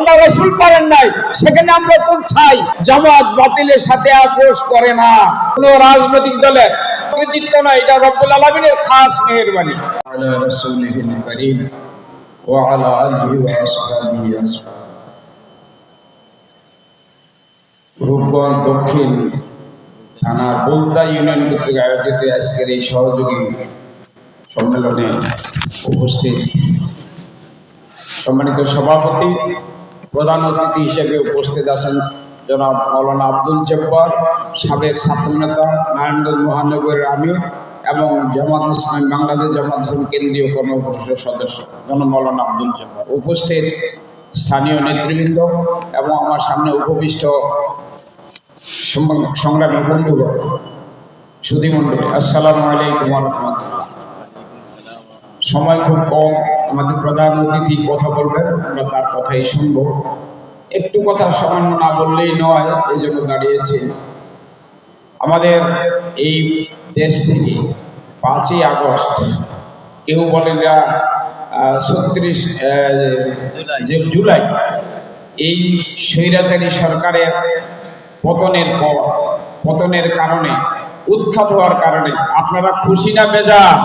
আল্লাহ রাসূল পারেন নাই, সেখানে আমরা তো চাই। জামাত বাতিলের সাথে আপোষ করে না, কোনো রাজনৈতিক দলের কৃতিত্ব না, এটা রব্বুল আলামিনের খাস মেহেরবানি। আলা রাসূলিহিল কারীম ওয়া আলা আলিহি ওয়া আসহাবিহি আজমাইন। রূপগঞ্জ দক্ষিণ থানার বলতা ইউনিয়ন কর্তৃক আয়োজিত আজকের এই সহযোগী সম্মেলনে উপস্থিত সম্মানিত সভাপতি, প্রধান অতিথি হিসেবে উপস্থিত আছেন জনাব মাওলানা আব্দুল জব্বার, সাবেক ছাত্রনেতা, নারায়ণগঞ্জ মহানগরের আমির এবং জামাত ইসলামী বাংলাদেশ জামাত ইসলামী কেন্দ্রীয় কর্মপরিষদের সদস্য জনাব মাওলানা আব্দুল জব্বার, উপস্থিত স্থানীয় নেতৃবৃন্দ এবং আমার সামনে উপবিষ্ট সংগ্রামী বন্ধুগণ, সুধীমণ্ডলী, আসসালামু আলাইকুম ওয়া রাহমাতুল্লাহ। সময় খুব কম, আমাদের প্রধান অতিথি কথা বলবেন, আমরা তার কথাই শুনবো। একটু কথা সামান্য না বললেই নয়, এই জন্য দাঁড়িয়েছি। আমাদের এই দেশ থেকে 5ই আগস্ট, কেউ বলেন 36 জুলাই, এই স্বৈরাচারী সরকারের পতনের পর, পতনের কারণে, উৎখাত হওয়ার কারণে আপনারা খুশি না বেজার?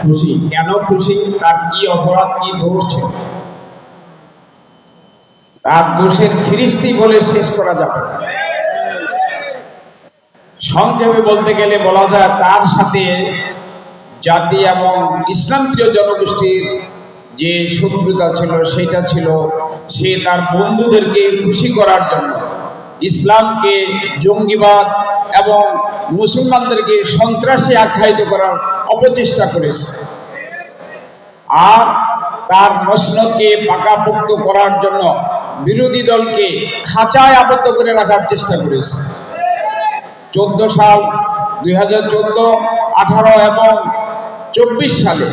খুশি। কেন খুশি? তার কি অপরাধ, কি দোষ ছিল? তার দোষের ফিরিস্তি বলে শেষ করা যাবে না। সংক্ষেপে বলতে গেলে বলা যায়, তার সাথে জাতি এবং ইসলামপ্রিয় জনগোষ্ঠীর যে শত্রুতা ছিল সেটা ছিল, সে তার বন্ধুদেরকে খুশি করার জন্য ইসলামকে জঙ্গিবাদ এবং মুসলমানদেরকে সন্ত্রাসী আখ্যায়িত করার অপচেষ্টা করেছে, আর তার মসনদকে পাকাপোক্ত করার জন্য বিরোধী দলকে খাঁচায় আবদ্ধ করে রাখার চেষ্টা করেছে। 14 সাল, 2014, 18 এবং 24 সালে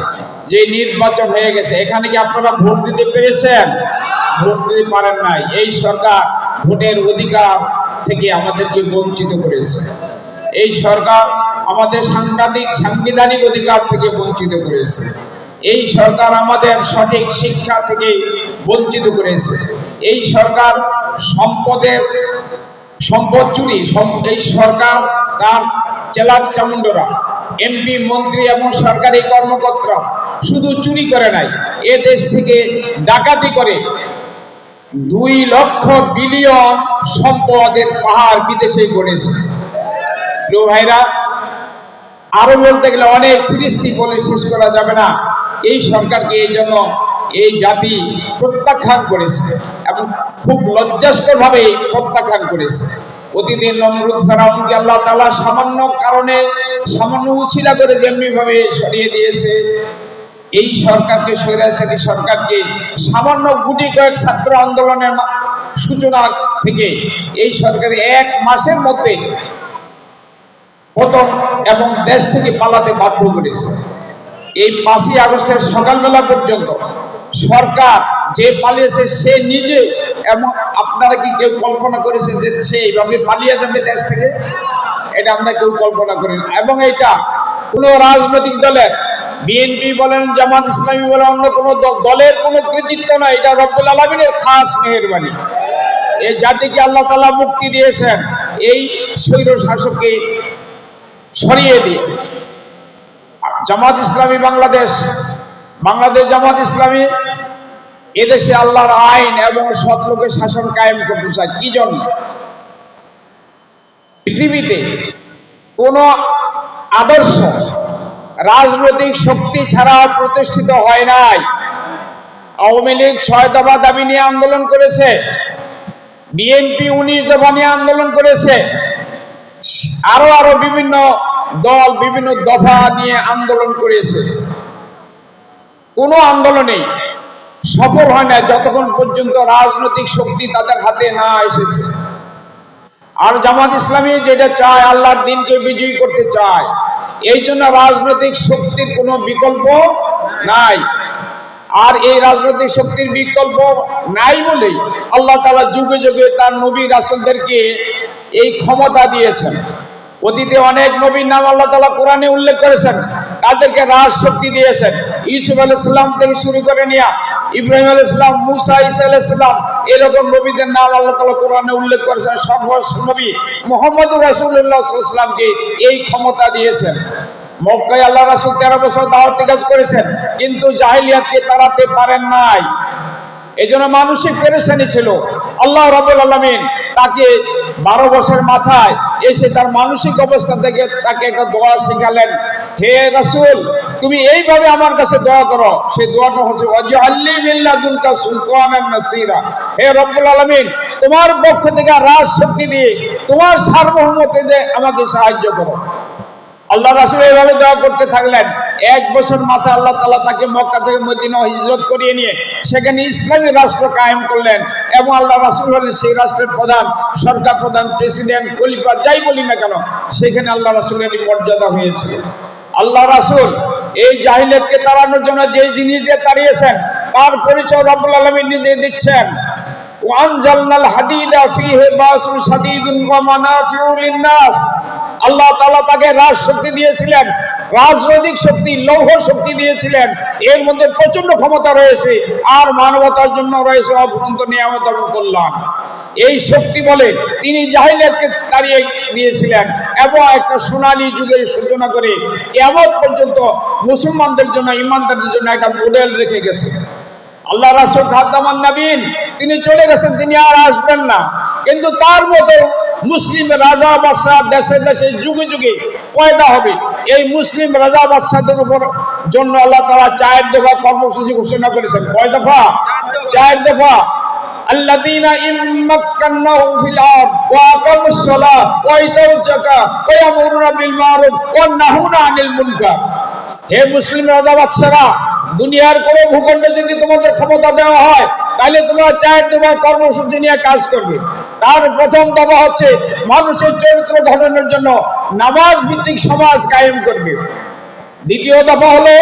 যে নির্বাচন হয়ে গেছে, এখানে কি আপনারা ভোট দিতে পেরেছেন? ভোট দিতে পারেন নাই। এই সরকার ভোটের অধিকার থেকে আমাদেরকে বঞ্চিত করেছে। এই সরকার আমাদের সাংবিধানিক অধিকার থেকে বঞ্চিত করেছে। এই সরকার আমাদের সঠিক শিক্ষা থেকে বঞ্চিত করেছে। এই সরকার সম্পদ চুরি, এই সরকার তার চেলার চামুন্ডরা, এমপি, মন্ত্রী এবং সরকারি কর্মকর্তা শুধু চুরি করে নাই, এ দেশ থেকে ডাকাতি করে 2 লক্ষ বিলিয়ন সম্পদের পাহাড় বিদেশে গড়েছে। প্রিয় ভাইরা, আরো বলতে গেলে অনেক ফিরিস্তি বলে শেষ করা যাবে না। এই সরকারকে এই জন্য এই জাতি প্রত্যাখ্যান করেছে এবং খুব লজ্জাস্কর ভাবে প্রত্যাখ্যান করেছে। অতীতের নমরুদ ফেরাউনকে আল্লাহ তাআলা সামান্য কারণে, সামান্য উছিলা করে যেমনি ভাবে সরিয়ে দিয়েছে, এই সরকারকে, স্বৈরাচারী সরকারকে সামান্য গুটি কয়েক ছাত্র আন্দোলনের সূচনা থেকে এই সরকারের 1 মাসের মধ্যে পতন এবং দেশ থেকে পালাতে বাধ্য করেছে। এই 5ই আগস্টের সকালবেলা পর্যন্ত সরকার যে পালিয়েছে সে নিজে, এবং আপনারা কি কেউ কল্পনা করেছে যে সে এইভাবে পালিয়ে যাবে দেশ থেকে? এটা আমরা কেউ কল্পনা করি না। এবং এটা কোনো রাজনৈতিক দলের, বিএনপি বলেন, জামাত ইসলামী বলেন, অন্য কোনো দলের কোনো কৃতিত্ব না, এটা রব্বুল আলামিনের খাস মেহেরবানি। এই জাতিকে আল্লাহ তাআলা মুক্তি দিয়েছেন এই স্বৈর শাসককে সরিয়ে দিয়ে। জামাত ইসলামী বাংলাদেশ জামাত ইসলামী এদেশে আল্লাহর আইন এবং সৎ লোকের শাসন কায়েম করতে চায়। কি জন্য? পৃথিবীতে কোন আদর্শ রাজনৈতিক শক্তি ছাড়া প্রতিষ্ঠিত হয় নাই। আওয়ামী লীগ 6 দফা দাবি নিয়ে আন্দোলন করেছে, বিএনপি 19 দফা নিয়ে আন্দোলন করেছে, আরো বিভিন্ন দল বিভিন্ন দফা নিয়ে আন্দোলন করেছে। কোনো আন্দোলনেই সফল হয় না যতক্ষণ পর্যন্ত রাজনৈতিক শক্তি তাদের হাতে না এসেছে। আর জামাত ইসলামী যেটা চায়, আল্লাহর দ্বীনকে বিজয়ী করতে চায়, এই জন্য রাজনৈতিক শক্তির কোনো বিকল্প নাই। আর এই রাজনৈতিক শক্তির বিকল্প নাই বলেই আল্লাহ তাআলা যুগে যুগে তার নবী রাসূলদেরকে এই ক্ষমতা দিয়েছেন। অতীতে অনেক নবীর নাম আল্লাহ তাআলা কোরআনে উল্লেখ করেছেন, তাদেরকে রাজ শক্তি দিয়েছেন। ইউসুফ আলাইহিস সালাম থেকে শুরু করে নিয়ে ইব্রাহিম আলাইহিস সালাম, মুসা, ঈসা আলাইহিস সালাম, এরকম নবীদের নাম আল্লাহ তাআলা কোরআনে উল্লেখ করেছেন। সর্বশ্রেষ্ঠ নবী মুহাম্মদুর রাসূলুল্লাহ সাল্লাল্লাহু আলাইহি ওয়াসাল্লামকে এই ক্ষমতা দিয়েছেন। মক্কায় আল্লাহ রাসূল 13 বছর দাওয়াতি কাজ করেছেন, কিন্তু জাহেলিয়াতকে তাড়াতে পারেন নাই। এজন্য মানসিক পেরেশানি ছিল। আল্লাহ রাব্বুল আলামিন তাকে 12 বছর মাথায় এসে তার মানসিক অবস্থা থেকে তাকে একটা দোয়া শেখালেন। হে রাসূল, তুমি এইভাবে আমার কাছে দোয়া করো। সেই দোয়াটা হচ্ছে ওয়াজআলনি মিন লাদুনকা সুলতানান নাসীরা। হে রব্বুল আলামিন, তোমার পক্ষ থেকে রাজ শক্তি দিয়ে, তোমার সার্বভৌমত্ব দিয়ে আমাকে সাহায্য করো। আল্লাহ রাসূল এইভাবে দোয়া করতে থাকলেন। 1 বছর মাথায় আল্লাহ তাআলা তাকে মক্কা থেকে মদিনা হিজরত করিয়ে নিয়ে সেখানে ইসলামী রাষ্ট্র কায়েম করলেন, এবং আল্লাহ রাসূল হলেন সেই রাষ্ট্রের প্রধান, সরকার প্রধান, প্রেসিডেন্ট, খলিফা, যাই বলি না কেন, সেখানে আল্লাহ রাসূলের মর্যাদা হয়েছিল। আল্লাহ রাসূল এই জাহিলিয়াতকে তাড়ানোর জন্য যে জিনিস দিয়ে তাড়িয়েছেন তার পরিচয় রব্বুল আলামিন নিজে দিচ্ছেন। ওয়ানজালনাল হাদিদা ফীহি বাসুন শাদীদুন ওয়া মানাফিউ লিন-নাস। আল্লাহ তাআলা তাকে রাজ শক্তি দিয়েছিলেন, রাজনৈতিক শক্তি, লৌহ শক্তি দিয়েছিলেন। এর মধ্যে প্রচন্ড ক্ষমতা রয়েছে, আর মানবতার জন্য রয়েছে অফুরন্ত নিয়ামত এবং কল্যাণ। এই শক্তি বলে তিনি জাহিলিয়াতকে তাড়িয়ে দিয়েছিলেন এবং একটা সোনালী যুগের সূচনা করে কিয়ামত পর্যন্ত মুসলমানদের জন্য, ঈমানদারদের জন্য একটা মডেল রেখে গেছেন। আল্লাহ রাসূল খাতামান নবীন, তিনি চলে গেছেন, তিনি আর আসবেন না, কিন্তু তার মতো মুসলিম রাজা বাদশাহ দেশে দেশে যুগে যুগে পয়দা হবে। এই মুসলিম রাজা বাদশাহদের উপর জন্য আল্লাহ তাআলা 4 দফা কর্মসূচি ঘোষণা করেছেন। কয় দফা? 4 দফা। আল্লাযীনা ইম্মাক্কান্নাহুম ফিল আরদ ওয়া আকামুস সালাহ ওয়া ইতাউজ যাকাত ওয়া ইয়ামুরুনা বিল মারুফ ওয়া নাহুনা আনিল মুনকার। হে মুসলিম রাজা বাদশাহরা, দুনিয়ার কোন ভূখণ্ডে যদি তোমাদের ক্ষমতা দেওয়া হয়, তাহলে তোমরা 4 দফা কর্মসূচি নিয়ে কাজ করবে। তার প্রথম দফা হচ্ছে মানুষের চরিত্র গঠনের জন্য নামাজ ভিত্তিক সমাজ কায়েম করবে। দ্বিতীয় দফা হলো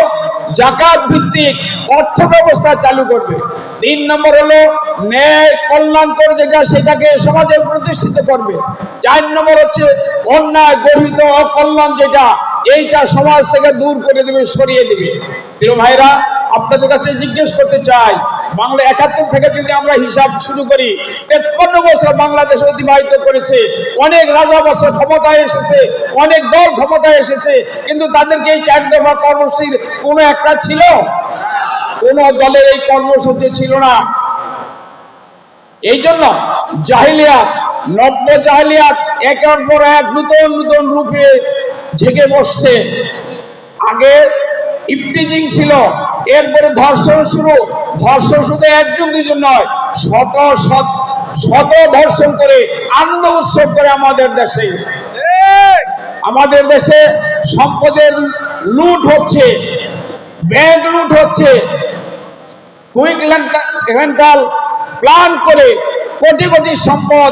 যাকাত ভিত্তিক অর্থ ব্যবস্থা চালু করবে। 3 নম্বর হলো ন্যায় কল্যাণকর যেটা, সেটাকে সমাজে প্রতিষ্ঠিত করবে। 4 নম্বর হচ্ছে অন্যায়, গর্হিত, অকল্যাণ যেটা, এইটা সমাজ থেকে দূর করে দেবে, সরিয়ে দেবে। প্রিয় ভাইরা, আপনাদের কাছে জিজ্ঞেস করতে চাই, বাংলা 71 থেকে যদি আমরা হিসাব শুরু করি, 53 বছর বাংলাদেশ অতিবাহিত করেছে। অনেক রাজা বাদশা ক্ষমতায় এসেছে, অনেক দল ক্ষমতায় এসেছে, কিন্তু তাদেরকে এই 4 দফা কর্মসূচির কোনো একটা ছিল? কোন দলের এই কর্মসূচি ছিল না। এই জন্য জাহিলিয়াত, নব্য জাহিলিয়াত একের পর এক নূতন নূতন রূপে জেগে বসছে। আগে ইফতিজিং ছিল, এরপরে ধর্ষণ শুরু। ধর্ষণ শুধু 1জন 2জন নয়, শত ধর্ষণ করে আনন্দ উৎসব করে আমাদের দেশে সম্পদের লুট হচ্ছে, ব্যাংক লুট হচ্ছে, কুইক রেন্টাল প্ল্যান করে কোটি কোটি সম্পদ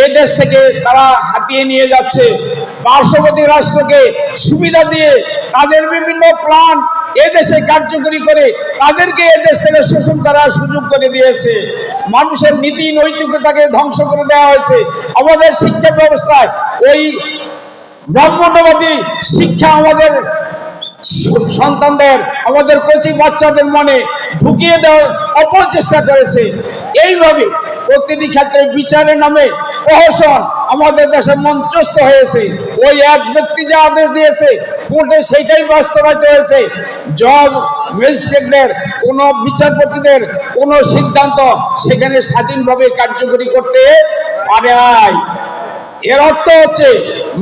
এদেশ থেকে তারা হাতিয়ে নিয়ে যাচ্ছে। পার্শ্ববর্তী রাষ্ট্রকে সুবিধা দিয়ে তাদের বিভিন্ন প্ল্যান এদেশে কার্যকরী করে তাদেরকে এদেশ থেকে শোষণ করার সুযোগ করে দিয়েছে। মানুষের নীতি নৈতিকতাকে ধ্বংস করে দেওয়া হয়েছে। আমাদের শিক্ষা ব্যবস্থায় ওই ব্রাহ্মণ্যবাদী শিক্ষা আমাদের সন্তানদের, আমাদের কচি বাচ্চাদের মনে ঢুকিয়ে দেওয়ার অপচেষ্টা করেছে। এইভাবে প্রতিটি ক্ষেত্রে বিচারের নামে প্রহসন আমাদের দেশে মঞ্চস্থ হয়েছে। ওই এক ব্যক্তি যে আদেশ দিয়েছে কোর্টে, সেইটাই বাস্তবায়িত হয়েছে। জজ, ম্যাজিস্ট্রেটদের, কোন বিচারপতিদের কোন সিদ্ধান্ত সেখানে স্বাধীনভাবে কার্যকরী করতে পারে নাই। এর অর্থ হচ্ছে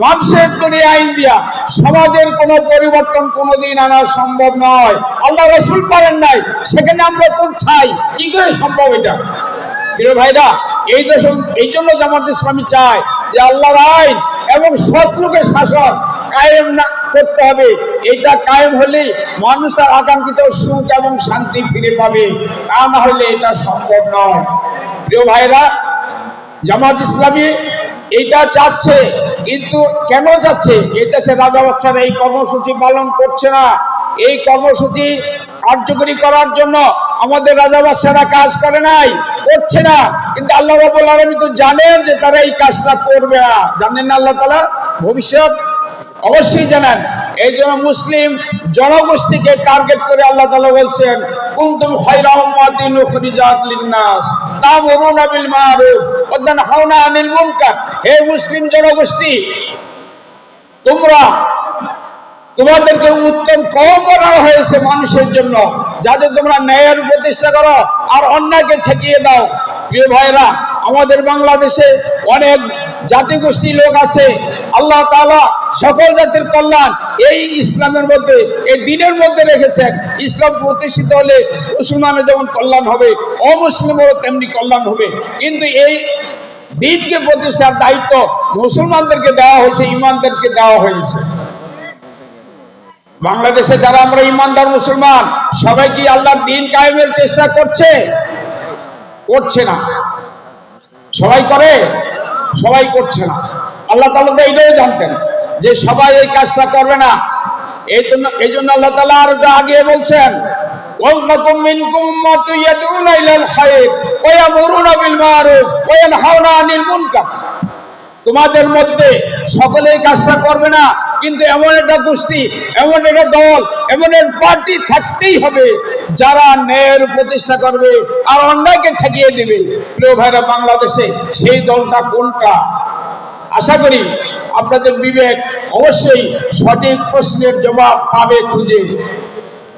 মানুষের তৈরি আইন দিয়া সমাজের কোন পরিবর্তন কোনদিন আনা সম্ভব নয়। আল্লাহ রাসূল পারেন নাই, সেখানে আমরা কোন চাই, কি করে সম্ভব এটা? প্রিয় ভাইরা, এই জন্য জামাত ইসলামী চায় যে আল্লাহর আইন এবং সৎ লোকের শাসন কায়েম না করতে হবে। এটা কায়েম হলে মানুষ তার আকাঙ্ক্ষিত সুখ এবং শান্তি ফিরে পাবে, তা না হলে এটা সম্ভব নয়। প্রিয় ভাইরা, জামাত ইসলামী এইটা চাচ্ছে, কিন্তু কেন চাচ্ছে? এই দেশের রাজা বাদশারা এই কর্মসূচি পালন করছে না। এই কর্মসূচি কার্যকরী করার জন্য আমাদের রাজা বাদশারা কাজ করে নাই, করছে না, কিন্তু আল্লাহ রাব্বুল আলামিন তো জানেন যে তারা এই কাজটা করবে না। জানেন না আল্লাহ তাআলা ভবিষ্যৎ? অবশ্যই জানেন। এই জন্য মুসলিম জনগোষ্ঠীকে টার্গেট করে আল্লাহ তাআলা বলছেন, কুনতুম খায়রা উম্মাতিন উখরিজাত লিন-নাস তা'মুরুনা বিল মা'রুফ ওয়া তানহাউনা আনিল মুনকার। হে মুসলিম জনগোষ্ঠী, তোমাদেরকে উত্তম কওম বানানো হয়েছে মানুষের জন্য, যাতে তোমরা ন্যায়ের প্রতিষ্ঠা করো আর অন্যায়কে ঠেকিয়ে দাও। প্রিয় ভাইরা, আমাদের বাংলাদেশে অনেক জাতিগোষ্ঠী লোক আছে। আল্লাহ তাআলা সকল জাতির কল্যাণ এই ইসলামের মধ্যে, এই দ্বীনের মধ্যে রেখেছেন। ইসলাম প্রতিষ্ঠিত হলে মুসলমানের যেমন কল্যাণ হবে, অমুসলিমেরও তেমনি কল্যাণ হবে। কিন্তু এই দ্বীনকে প্রতিষ্ঠার দায়িত্ব মুসলমানদেরকে দেওয়া হয়েছে, ইমানদারকে দেওয়া হয়েছে। বাংলাদেশে যারা আমরা ইমানদার মুসলমান, সবাই কি আল্লাহর দ্বীন কায়েমের চেষ্টা করছে? করছে না। সবাই করে? সবাই করছে না। আল্লাহ তাআলা তো এইটাও জানতেন যে সবাই এই কাজটা করবে না। এই জন্য আল্লাহ তাআলা আর আগে বলছেন, ওয়ালতাকুম মিনকুম উম্মাতুন ইয়াদউনা ইলাল খায়র ওয়া ইয়ামুরুনা বিল মা'রুফ ওয়া ইয়ানহাউনা আনিল মুনকার। তোমাদের মধ্যে সকলেই কাজটা করবে না, কিন্তু এমন একটা গোষ্ঠী, এমন একটা দল, এমন একটা পার্টি থাকতেই হবে যারা ন্যায়ের প্রতিষ্ঠা করবে আর অন্যায়কে ঠেকিয়ে দেবে। প্রিয় ভাইরা, বাংলাদেশে সেই দলটা কোনটা? আশা করি আপনাদের বিবেক অবশ্যই সঠিক প্রশ্নের জবাব পাবে খুঁজে।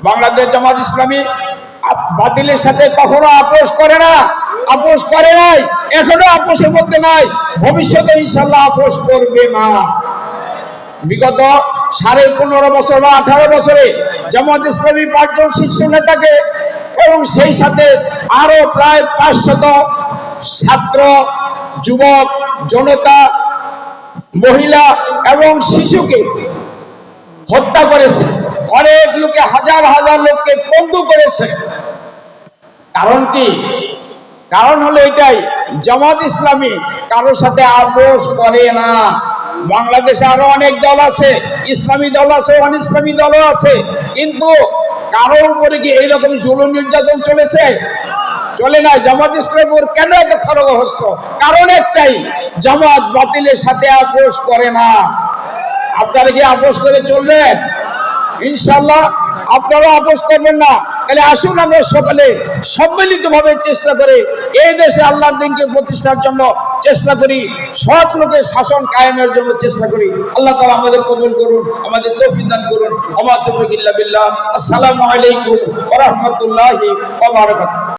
বাংলাদেশ জামাত ইসলামী বাতিলের সাথে কখনো আপোষ করে না, আপোষ করে নাই, এখনো আপোষের মধ্যে নাই, ভবিষ্যতে ইনশাআল্লাহ আপোষ করবে না। বিগত 15.5 বছর বা 18 বছরে জামাত ইসলামী 5 জন শীর্ষ নেতাকে এবং সেই সাথে আরো প্রায় 500 ছাত্র, যুবক, জনতা, মহিলা এবং শিশুকে হত্যা করেছে। অনেক লোকে, হাজার হাজার লোককে পঙ্গু করেছে। কারণ কি? কারণ হলো এটাই, জামাত ইসলামী কারোর সাথে আপোষ করে না। বাংলাদেশে আরো অনেক দল আছে, ইসলামী দল আছে, অন ইসলামী দলও আছে, কিন্তু কারোর উপরে কি এইরকম জুলুম নির্যাতন চলেছে? চলে না। জামাত ইসলামী ওর কেন এত খড়গহস্ত? কারণ একটাই, জামাত বাতিলের সাথে আপোষ করে না। আপনারা কি আপোষ করে চলবেন? ইনশাআল্লাহ আপনারা আপোষ করবেন না। তাহলে আসুন আমরা সকলে সম্মিলিতভাবে চেষ্টা করে এই দেশে আল্লাহর দ্বীনকে প্রতিষ্ঠার জন্য চেষ্টা করি, সৎ লোকের শাসন কায়েমের জন্য চেষ্টা করি। আল্লাহ তাআলা আমাদের কবুল করুন, আমাদের তৌফিক দান করুন। ওয়া মা তাওফীক ইল্লা বিল্লাহ। আসসালামু আলাইকুম ওয়া রাহমাতুল্লাহি ওয়া বারাকাতুহু।